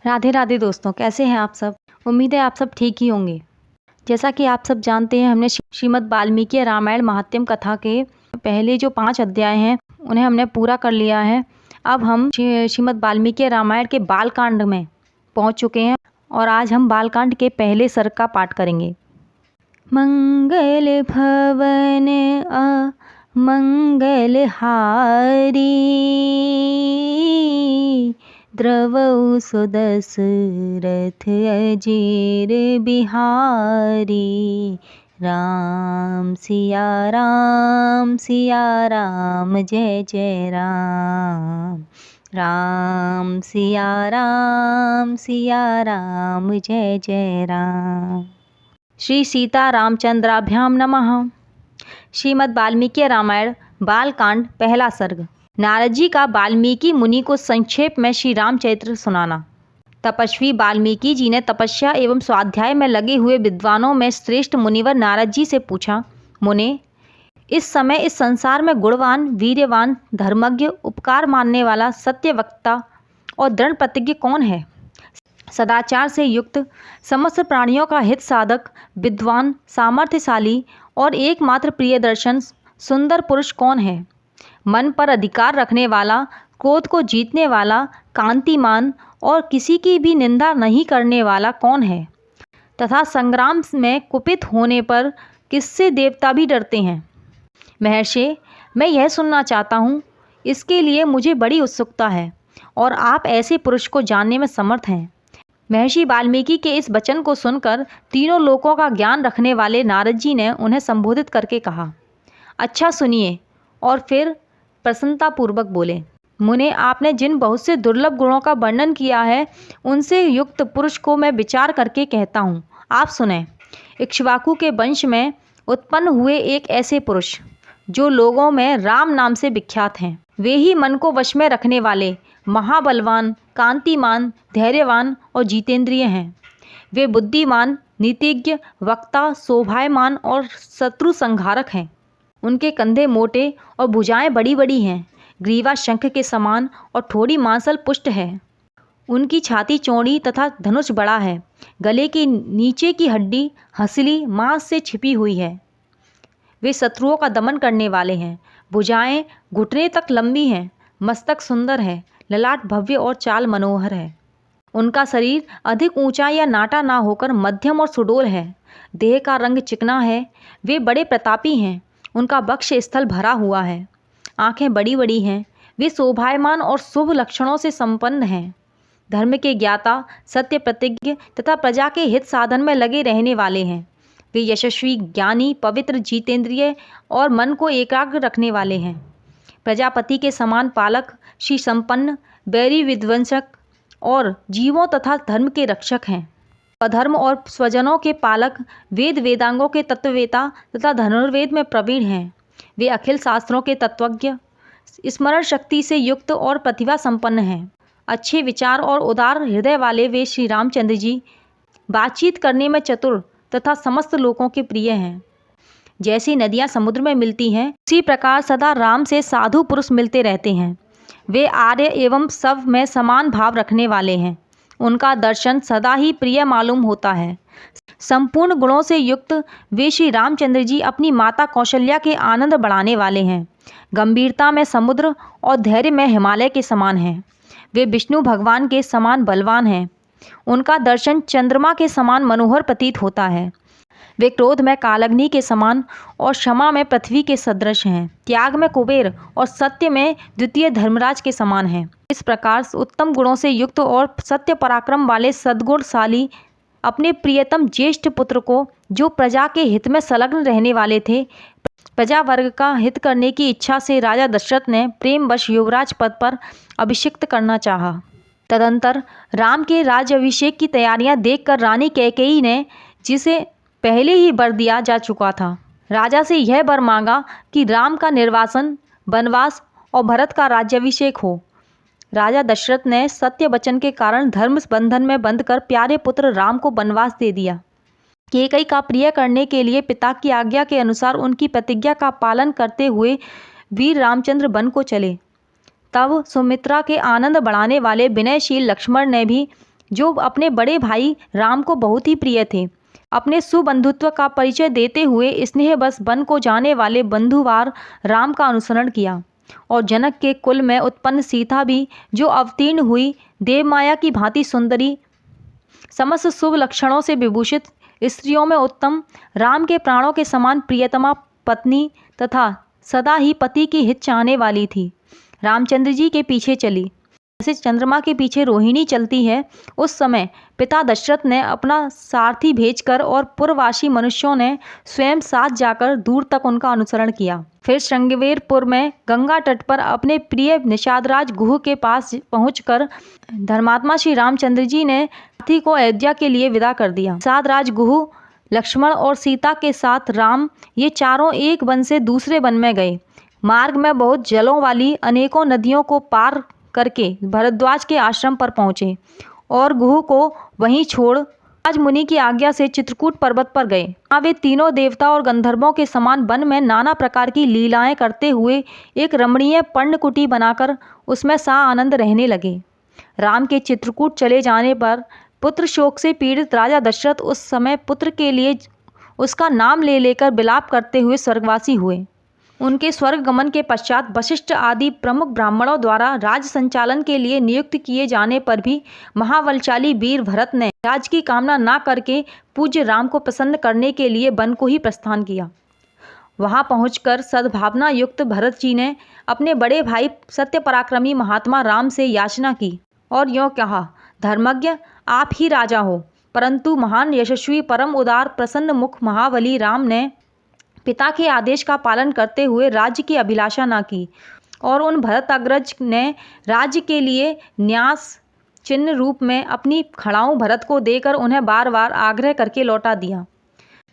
राधे राधे दोस्तों, कैसे हैं आप सब। उम्मीद है आप सब ठीक ही होंगे। जैसा कि आप सब जानते हैं, हमने श्रीमद् वाल्मीकि रामायण महात्म्य कथा के पहले जो 5 अध्याय हैं उन्हें हमने पूरा कर लिया है। अब हम श्रीमद् वाल्मीकि रामायण के बालकांड में पहुंच चुके हैं और आज हम बालकांड के पहले सर्ग का पाठ करेंगे। मंगल भवन मंगल हारी, द्रवौ सुदशरथ अजेर बिहारी। राम सिया राम जय जय राम। राम सिया राम जय जय राम। श्री सीता रामचंद्राभ्याम नमः। श्रीमद् वाल्मीकि रामायण बालकांड पहला सर्ग। नारद जी का वाल्मीकि मुनि को संक्षेप में श्री रामचरित्र सुनाना। तपस्वी वाल्मीकि जी ने तपस्या एवं स्वाध्याय में लगे हुए विद्वानों में श्रेष्ठ मुनिवर नारद जी से पूछा, मुने, इस समय इस संसार में गुणवान, वीर्यवान, धर्मज्ञ, उपकार मानने वाला, सत्यवक्ता और दृढ़ प्रतिज्ञ कौन है? सदाचार से युक्त, समस्त प्राणियों का हित साधक, विद्वान, सामर्थ्यशाली और एकमात्र प्रियदर्शन सुंदर पुरुष कौन है? मन पर अधिकार रखने वाला, क्रोध को जीतने वाला, कांतिमान और किसी की भी निंदा नहीं करने वाला कौन है? तथा संग्राम में कुपित होने पर किससे देवता भी डरते हैं? महर्षि, मैं यह सुनना चाहता हूँ। इसके लिए मुझे बड़ी उत्सुकता है और आप ऐसे पुरुष को जानने में समर्थ हैं। महर्षि वाल्मीकि के इस वचन को सुनकर तीनों लोकों का ज्ञान रखने वाले नारद जी ने उन्हें संबोधित करके कहा, अच्छा सुनिए। और फिर प्रसन्नतापूर्वक बोले, मुने, आपने जिन बहुत से दुर्लभ गुणों का वर्णन किया है उनसे युक्त पुरुष को मैं विचार करके कहता हूँ, आप सुने। इक्ष्वाकु के वंश में उत्पन्न हुए एक ऐसे पुरुष जो लोगों में राम नाम से विख्यात हैं। वे ही मन को वश में रखने वाले, महाबलवान, कांतिमान, धैर्यवान और जितेंद्रिय हैं। वे बुद्धिमान, नीतिज्ञ, वक्ता, शोभायमान और शत्रु संहारक हैं। उनके कंधे मोटे और भुजाएं बड़ी बड़ी हैं। ग्रीवा शंख के समान और थोड़ी मांसल पुष्ट है। उनकी छाती चौड़ी तथा धनुष बड़ा है। गले के नीचे की हड्डी हंसली मांस से छिपी हुई है। वे शत्रुओं का दमन करने वाले हैं। भुजाएं घुटने तक लंबी हैं। मस्तक सुंदर है। ललाट भव्य और चाल मनोहर है। उनका शरीर अधिक ऊंचा या नाटा ना होकर मध्यम और सुडोल है। देह का रंग चिकना है। वे बड़े प्रतापी हैं। उनका वक्ष स्थल भरा हुआ है। आंखें बड़ी बड़ी हैं। वे शोभायमान और शुभ लक्षणों से संपन्न हैं। धर्म के ज्ञाता, सत्य प्रतिज्ञ तथा प्रजा के हित साधन में लगे रहने वाले हैं। वे यशस्वी, ज्ञानी, पवित्र, जितेंद्रिय और मन को एकाग्र रखने वाले हैं। प्रजापति के समान पालक, श्री संपन्न, बैरी विध्वंसक और जीवों तथा धर्म के रक्षक हैं। अधर्म और स्वजनों के पालक, वेद वेदांगों के तत्ववेता तथा धनुर्वेद में प्रवीण हैं। वे अखिल शास्त्रों के तत्वज्ञ, स्मरण शक्ति से युक्त और प्रतिभा संपन्न हैं। अच्छे विचार और उदार हृदय वाले वे श्री रामचंद्र जी बातचीत करने में चतुर तथा समस्त लोगों के प्रिय हैं। जैसी नदियाँ समुद्र में मिलती हैं, उसी प्रकार सदा राम से साधु पुरुष मिलते रहते हैं। वे आर्य एवं सब में समान भाव रखने वाले हैं। उनका दर्शन सदा ही प्रिय मालूम होता है। संपूर्ण गुणों से युक्त वे श्री रामचंद्र जी अपनी माता कौशल्या के आनंद बढ़ाने वाले हैं। गंभीरता में समुद्र और धैर्य में हिमालय के समान हैं। वे विष्णु भगवान के समान बलवान हैं। उनका दर्शन चंद्रमा के समान मनोहर प्रतीत होता है। वे क्रोध में कालग्नि के समान और क्षमा में पृथ्वी के सदृश हैं। त्याग में कुबेर और सत्य में द्वितीय धर्मराज के समान हैं। इस प्रकार उत्तम गुणों से युक्त और सत्य पराक्रम वाले सद्गुणशाली अपने प्रियतम ज्येष्ठ पुत्र को, जो प्रजा के हित में संलग्न रहने वाले थे, प्रजा वर्ग का हित करने की इच्छा से राजा दशरथ ने प्रेमवश युवराज पद पर अभिषिक्त करना चाहा। तदंतर राम के राज्याभिषेक की तैयारियां देखकर रानी कैकेयी ने, जिसे पहले ही वर दिया जा चुका था, राजा से यह वर मांगा कि राम का निर्वासन, वनवास और भरत का राज्याभिषेक हो। राजा दशरथ ने सत्य वचन के कारण धर्म बंधन में बंधकर प्यारे पुत्र राम को वनवास दे दिया। कैकेयी का प्रिय करने के लिए पिता की आज्ञा के अनुसार उनकी प्रतिज्ञा का पालन करते हुए वीर रामचंद्र वन को चले। तब सुमित्रा के आनंद बढ़ाने वाले विनयशील लक्ष्मण ने भी जो अपने बड़े भाई राम को बहुत ही प्रिय थे। अपने सुबंधुत्व का परिचय देते हुए स्नेहवश वन को जाने वाले बंधुवार राम का अनुसरण किया और जनक के कुल में उत्पन्न सीता भी, जो अवतीर्ण हुई देवमाया की भांति सुंदरी, समस्त शुभ लक्षणों से विभूषित, स्त्रियों में उत्तम, राम के प्राणों के समान प्रियतमा पत्नी तथा सदा ही पति की हित चाहने वाली थी, रामचंद्र जी के पीछे चली। जैसे चंद्रमा के पीछे रोहिणी चलती है, उस समय पिता दशरथ ने अपना सारथी भेजकर और पुरवासी मनुष्यों ने स्वयं साथ जाकर दूर तक उनका अनुसरण किया। फिर श्रृंगवेरपुर में गंगा तट पर अपने प्रिय निषादराज गुह के पास पहुंचकर धर्मात्मा श्री रामचंद्र जी ने सारथी को अयोध्या के लिए विदा कर दिया। निषादराज गुह, लक्ष्मण और सीता के साथ राम ये चारों एक वन से दूसरे वन में गए। मार्ग में बहुत जलों वाली अनेकों नदियों को पार करके भरद्वाज के आश्रम पर पहुँचे और गुह को वहीं छोड़ आज मुनि की आज्ञा से चित्रकूट पर्वत पर गए। वहाँ वे तीनों देवता और गंधर्वों के समान वन में नाना प्रकार की लीलाएं करते हुए एक रमणीय पर्णकुटी बनाकर उसमें सा आनंद रहने लगे। राम के चित्रकूट चले जाने पर पुत्र शोक से पीड़ित राजा दशरथ उस समय पुत्र के लिए उसका नाम ले लेकर विलाप करते हुए स्वर्गवासी हुए। उनके स्वर्ग गमन के पश्चात वशिष्ठ आदि प्रमुख ब्राह्मणों द्वारा राज संचालन के लिए नियुक्त किए जाने पर भी महाबलशाली वीर भरत ने राज की कामना न करके पूज्य राम को प्रसन्न करने के लिए वन को ही प्रस्थान किया। वहां पहुंचकर सद्भावना युक्त भरत जी ने अपने बड़े भाई सत्य पराक्रमी महात्मा राम से याचना की और यों कहा, धर्मज्ञ आप ही राजा हो। परंतु महान यशस्वी परम उदार प्रसन्न मुख महाबली राम ने पिता के आदेश का पालन करते हुए राज्य की अभिलाषा न की और उन भरत अग्रज ने राज्य के लिए न्यास चिन्ह रूप में अपनी खड़ाऊं भरत को देकर उन्हें बार बार आग्रह करके लौटा दिया।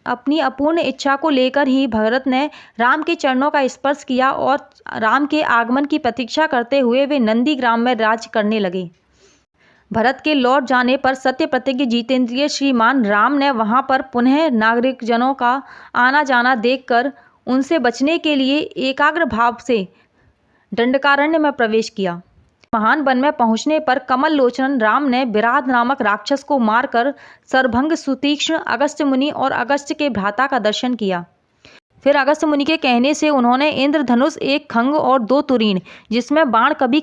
अपनी अपूर्ण इच्छा को लेकर ही भरत ने राम के चरणों का स्पर्श किया और राम के आगमन की प्रतीक्षा करते हुए वे नंदीग्राम में राज्य करने लगे। भरत के लौट जाने पर सत्य प्रतिज्ञ जितेंद्रिय श्रीमान राम ने वहां पर पुनः नागरिक जनों का आना जाना देखकर उनसे बचने के लिए एकाग्र भाव से दंडकारण्य में प्रवेश किया। महान वन में पहुंचने पर कमल लोचन राम ने विराध नामक राक्षस को मारकर सरभंग सुतीक्ष्ण अगस्त्य मुनि और अगस्त्य के भ्राता का दर्शन किया। फिर अगस्त्य मुनि के कहने से उन्होंने इंद्रधनुष, एक खंग और 2 तुरीन जिसमें बाण कभी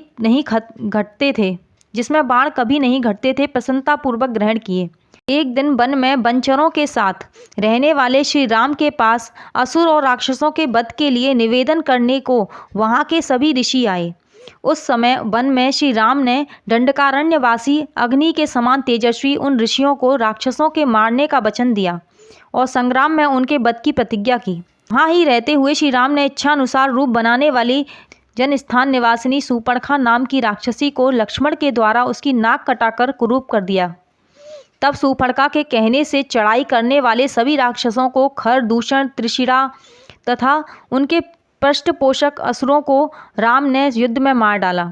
नहीं घटते थे प्रसन्नतापूर्वक ग्रहण किए। एक दिन वन में वनचरों के साथ रहने वाले श्री राम के पास असुर और राक्षसों के वध के लिए निवेदन करने को वहां के सभी ऋषि आए। उस समय वन में श्री राम ने दंडकारण्यवासी अग्नि के समान तेजस्वी उन ऋषियों को राक्षसों के मारने का वचन दिया और संग्राम में उनके वध की प्रतिज्ञा की। वहाँ ही रहते हुए श्री राम ने इच्छानुसार रूप बनाने वाली जनस्थान निवासिनी सूर्पणखा नाम की राक्षसी को लक्ष्मण के द्वारा उसकी नाक कटाकर कुरूप कर दिया। तब सूर्पणखा के कहने से चढ़ाई करने वाले सभी राक्षसों को खर, दूषण, त्रिशिरा तथा उनके पृष्ठपोषक असुरों को राम ने युद्ध में मार डाला।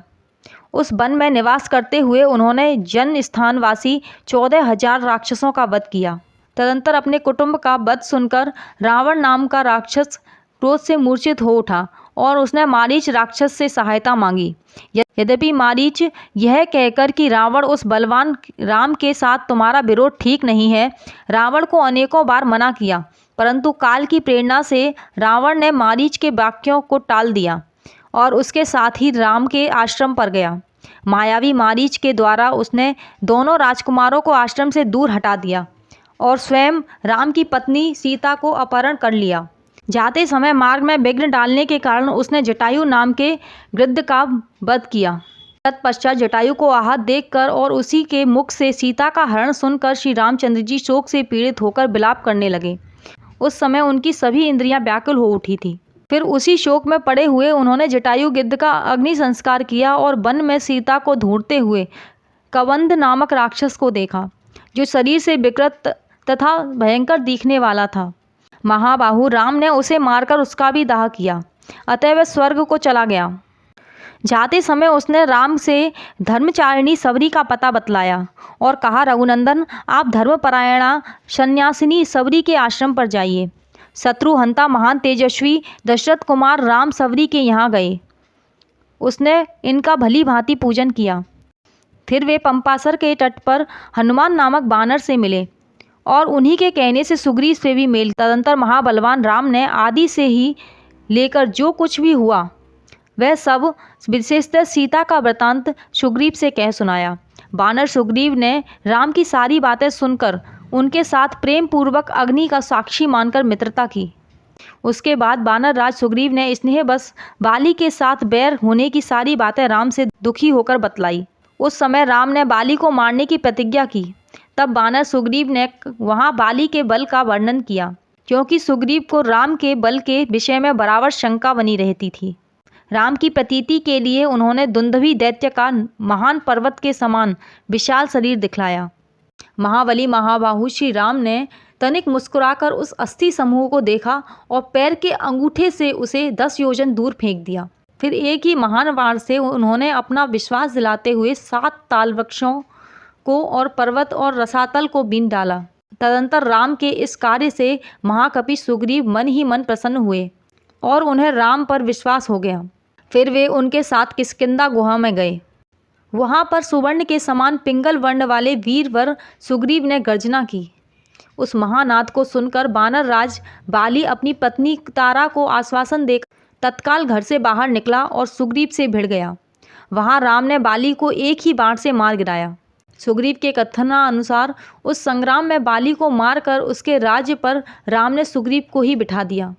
उस वन में निवास करते हुए उन्होंने जन स्थानवासी 14,000 राक्षसों का वध किया। तदंतर अपने कुटुंब का वध सुनकर रावण नाम का राक्षस क्रोध से मूर्छित हो उठा और उसने मारीच राक्षस से सहायता मांगी। यद्यपि मारीच यह कहकर कि रावण उस बलवान राम के साथ तुम्हारा विरोध ठीक नहीं है, रावण को अनेकों बार मना किया, परंतु काल की प्रेरणा से रावण ने मारीच के वाक्यों को टाल दिया और उसके साथ ही राम के आश्रम पर गया। मायावी मारीच के द्वारा उसने दोनों राजकुमारों को आश्रम से दूर हटा दिया और स्वयं राम की पत्नी सीता को अपहरण कर लिया। जाते समय मार्ग में विघ्न डालने के कारण उसने जटायु नाम के गृध्र का वध किया। तत्पश्चात जटायु को आहत देखकर और उसी के मुख से सीता का हरण सुनकर श्री रामचंद्र जी शोक से पीड़ित होकर विलाप करने लगे। उस समय उनकी सभी इंद्रियां व्याकुल हो उठी थी। फिर उसी शोक में पड़े हुए उन्होंने जटायु गिद्ध का अग्नि संस्कार किया और वन में सीता को ढूंढते हुए कबंध नामक राक्षस को देखा, जो शरीर से विकृत तथा भयंकर दिखने वाला था। महाबाहु राम ने उसे मारकर उसका भी दाह किया, अतः वह स्वर्ग को चला गया। जाते समय उसने राम से धर्मचारिणी सबरी का पता बतलाया और कहा, रघुनंदन आप धर्मपरायणा सन्यासिनी सबरी के आश्रम पर जाइए। शत्रुहंता महान तेजस्वी दशरथ कुमार राम सबरी के यहाँ गए। उसने इनका भली भांति पूजन किया। फिर वे पंपासर के तट पर हनुमान नामक बानर से मिले और उन्हीं के कहने से सुग्रीव से भी मेल। तदंतर महाबलवान राम ने आदि से ही लेकर जो कुछ भी हुआ वह सब विशेषतः सीता का वृतांत सुग्रीव से कह सुनाया। बानर सुग्रीव ने राम की सारी बातें सुनकर उनके साथ प्रेम पूर्वक अग्नि का साक्षी मानकर मित्रता की। उसके बाद बानर राज सुग्रीव ने स्नेह बस बाली के साथ बैर होने की सारी बातें राम से दुखी होकर बतलाई। उस समय राम ने बाली को मारने की प्रतिज्ञा की। तब बानर सुग्रीव ने वहां बाली के बल का वर्णन किया, क्योंकि सुग्रीव को राम के बल के विषय में बराबर शंका बनी रहती थी। राम की प्रतीति के लिए उन्होंने दुंदुभि दैत्य का महान पर्वत के समान विशाल शरीर दिखलाया। महाबली महाबाहु श्री राम ने तनिक मुस्कुराकर उस अस्थि समूह को देखा और पैर के अंगूठे से उसे 10 योजन दूर फेंक दिया। फिर एक ही महान वार से उन्होंने अपना विश्वास दिलाते हुए 7 ताल वृक्षों को और पर्वत और रसातल को बीन डाला। तदंतर राम के इस कार्य से महाकपि सुग्रीव मन ही मन प्रसन्न हुए और उन्हें राम पर विश्वास हो गया। फिर वे उनके साथ किष्किंधा गुहा में गए। वहाँ पर सुवर्ण के समान पिंगल वर्ण वाले वीरवर सुग्रीव ने गर्जना की। उस महानाद को सुनकर बानर राज बाली अपनी पत्नी तारा को आश्वासन देकर तत्काल घर से बाहर निकला और सुग्रीव से भिड़ गया। वहाँ राम ने बाली को एक ही बाण से मार गिराया। सुग्रीव के कथनानुसार उस संग्राम में बाली को मारकर उसके राज्य पर राम ने सुग्रीव को ही बिठा दिया।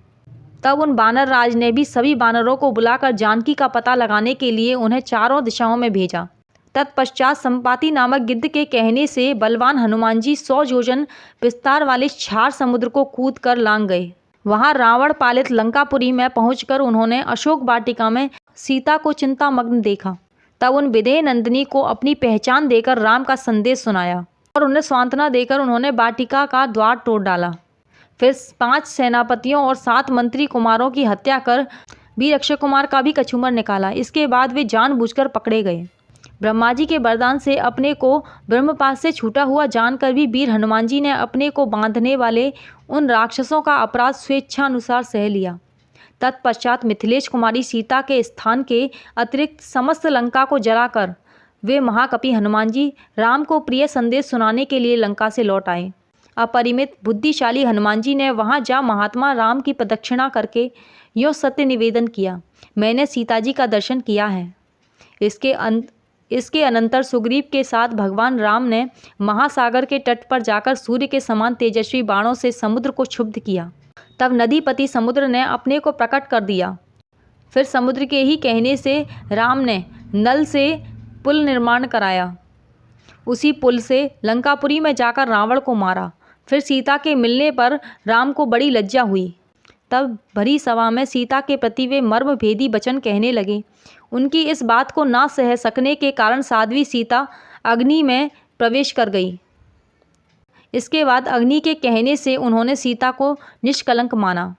तब उन बानर राज ने भी सभी बानरों को बुलाकर जानकी का पता लगाने के लिए उन्हें चारों दिशाओं में भेजा। तत्पश्चात संपाति नामक गिद्ध के कहने से बलवान हनुमान जी 100 योजन विस्तार वाले क्षार समुद्र को कूद कर लांग गए। वहां रावण पालित लंकापुरी में पहुंचकर उन्होंने अशोक वाटिका में सीता को चिंतामग्न देखा। तब उन विदेह नंदिनी को अपनी पहचान देकर राम का संदेश सुनाया और उन्हें सांत्वना देकर उन्होंने वाटिका का द्वार तोड़ डाला। फिर 5 सेनापतियों और 7 मंत्री कुमारों की हत्या कर वीर अक्षय कुमार का भी कछुमर निकाला। इसके बाद वे जानबूझकर पकड़े गए। ब्रह्मा जी के वरदान से अपने को ब्रह्मपाश से छूटा हुआ जानकर भी वीर हनुमान जी ने अपने को बांधने वाले उन राक्षसों का अपराध स्वेच्छानुसार सह लिया। तत्पश्चात मिथिलेश कुमारी सीता के स्थान के अतिरिक्त समस्त लंका को जलाकर वे महाकपि हनुमान जी राम को प्रिय संदेश सुनाने के लिए लंका से लौट आए। अपरिमित बुद्धिशाली हनुमान जी ने वहां जा महात्मा राम की प्रदक्षिणा करके यो सत्य निवेदन किया, मैंने सीता जी का दर्शन किया है। इसके अनंतर सुग्रीव के साथ भगवान राम ने महासागर के तट पर जाकर सूर्य के समान तेजस्वी बाणों से समुद्र को क्षुब्ध किया। तब नदीपति समुद्र ने अपने को प्रकट कर दिया। फिर समुद्र के ही कहने से राम ने नल से पुल निर्माण कराया। उसी पुल से लंकापुरी में जाकर रावण को मारा। फिर सीता के मिलने पर राम को बड़ी लज्जा हुई। तब भरी सभा में सीता के प्रति वे मर्मभेदी वचन कहने लगे। उनकी इस बात को ना सह सकने के कारण साध्वी सीता अग्नि में प्रवेश कर गई। इसके बाद अग्नि के कहने से उन्होंने सीता को निष्कलंक माना।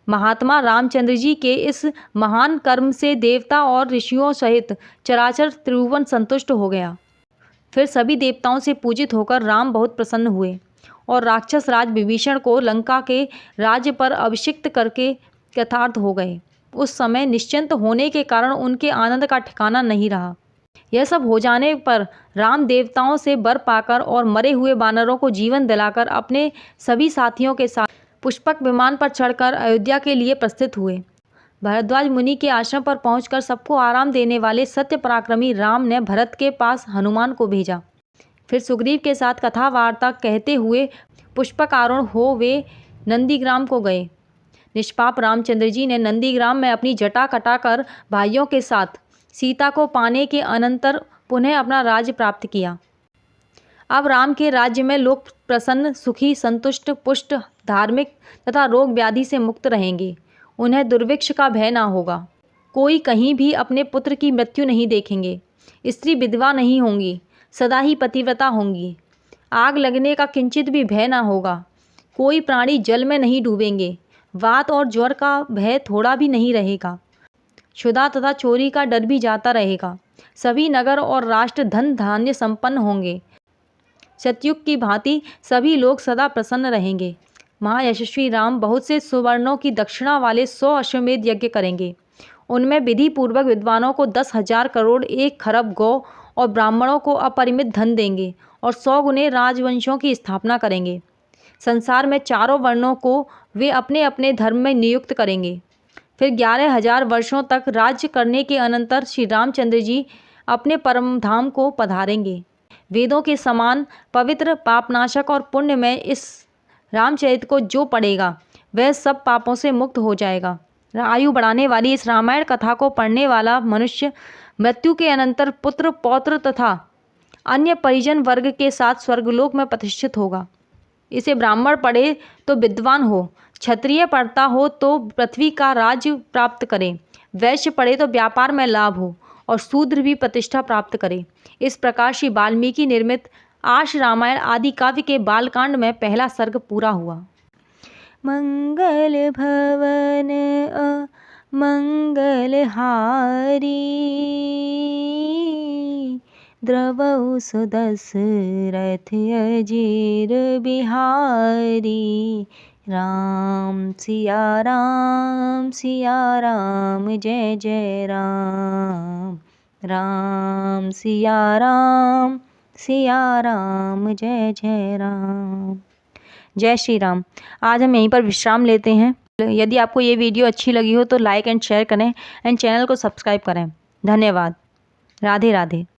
महात्मा रामचंद्र जी के इस महान कर्म से देवता और ऋषियों सहित चराचर त्रिभुवन संतुष्ट हो गया। फिर सभी देवताओं से पूजित होकर राम बहुत प्रसन्न हुए और राक्षस राज विभीषण को लंका के राज्य पर अभिषिक्त करके यथार्थ हो गए। उस समय निश्चिंत होने के कारण उनके आनंद का ठिकाना नहीं रहा। यह सब हो जाने पर राम देवताओं से वर पाकर और मरे हुए बानरों को जीवन दिलाकर अपने सभी साथियों के साथ पुष्पक विमान पर चढ़कर अयोध्या के लिए प्रस्थित हुए। भरद्वाज मुनि के आश्रम पर पहुंचकर सबको आराम देने वाले सत्य पराक्रमी राम ने भरत के पास हनुमान को भेजा। फिर सुग्रीव के साथ कथा वार्ता कहते हुए पुष्पक आरोहण हो वे नंदीग्राम को गए। निष्पाप रामचंद्र जी ने नंदीग्राम में अपनी जटा कटाकर भाइयों के साथ सीता को पाने के अनंतर पुनः अपना राज्य प्राप्त किया। अब राम के राज्य में लोग प्रसन्न, सुखी, संतुष्ट, पुष्ट, धार्मिक तथा रोग व्याधि से मुक्त रहेंगे। उन्हें दुर्भिक्ष का भय ना होगा। कोई कहीं भी अपने पुत्र की मृत्यु नहीं देखेंगे। स्त्री विधवा नहीं होंगी, सदा ही पतिव्रता होंगी। आग लगने का किंचित भी भय ना होगा। कोई प्राणी जल में नहीं डूबेंगे। वात और ज्वर का भय थोड़ा भी नहीं रहेगा। क्षुधा तथा चोरी का डर भी जाता रहेगा। सभी नगर और राष्ट्र धन धान्य संपन्न होंगे। सतयुग की भांति सभी लोग सदा प्रसन्न रहेंगे। महायशस्वी राम बहुत से सुवर्णों की दक्षिणा वाले 100 अश्वमेध यज्ञ करेंगे। उनमें विधि पूर्वक विद्वानों को 10,000 करोड़ 1 खरब गौ और ब्राह्मणों को अपरिमित धन देंगे और 100 गुने राजवंशों की स्थापना करेंगे। संसार में चारों वर्णों को वे अपने अपने धर्म में नियुक्त करेंगे। फिर 11,000 वर्षों तक राज्य करने के अनंतर श्री रामचंद्र जी अपने परम धाम को पधारेंगे। वेदों के समान पवित्र, पापनाशक और पुण्यमय इस रामचरित को जो पढ़ेगा वह सब पापों से मुक्त हो जाएगा। आयु बढ़ाने वाली इस रामायण कथा को पढ़ने वाला मनुष्य मृत्यु के अनंतर पुत्र, पौत्र तथा अन्य परिजन वर्ग के साथ स्वर्गलोक में प्रतिष्ठित होगा। इसे ब्राह्मण पढ़े तो विद्वान हो, क्षत्रिय पढ़ता हो तो पृथ्वी का राज्य प्राप्त करे, वैश्य पढ़े तो व्यापार में लाभ हो और शूद्र भी प्रतिष्ठा प्राप्त करे। इस प्रकार श्री वाल्मीकि निर्मित आश रामायण आदि काव्य के बालकांड में पहला सर्ग पूरा हुआ। मंगल भवन मंगलहारी, द्रवौ सुदशरथ अजीर बिहारी। राम सिया राम जय जय राम। राम सिया राम जय जय राम। जय श्री राम। आज हम यहीं पर विश्राम लेते हैं। यदि आपको ये वीडियो अच्छी लगी हो तो लाइक एंड शेयर करें एंड चैनल को सब्सक्राइब करें। धन्यवाद। राधे राधे।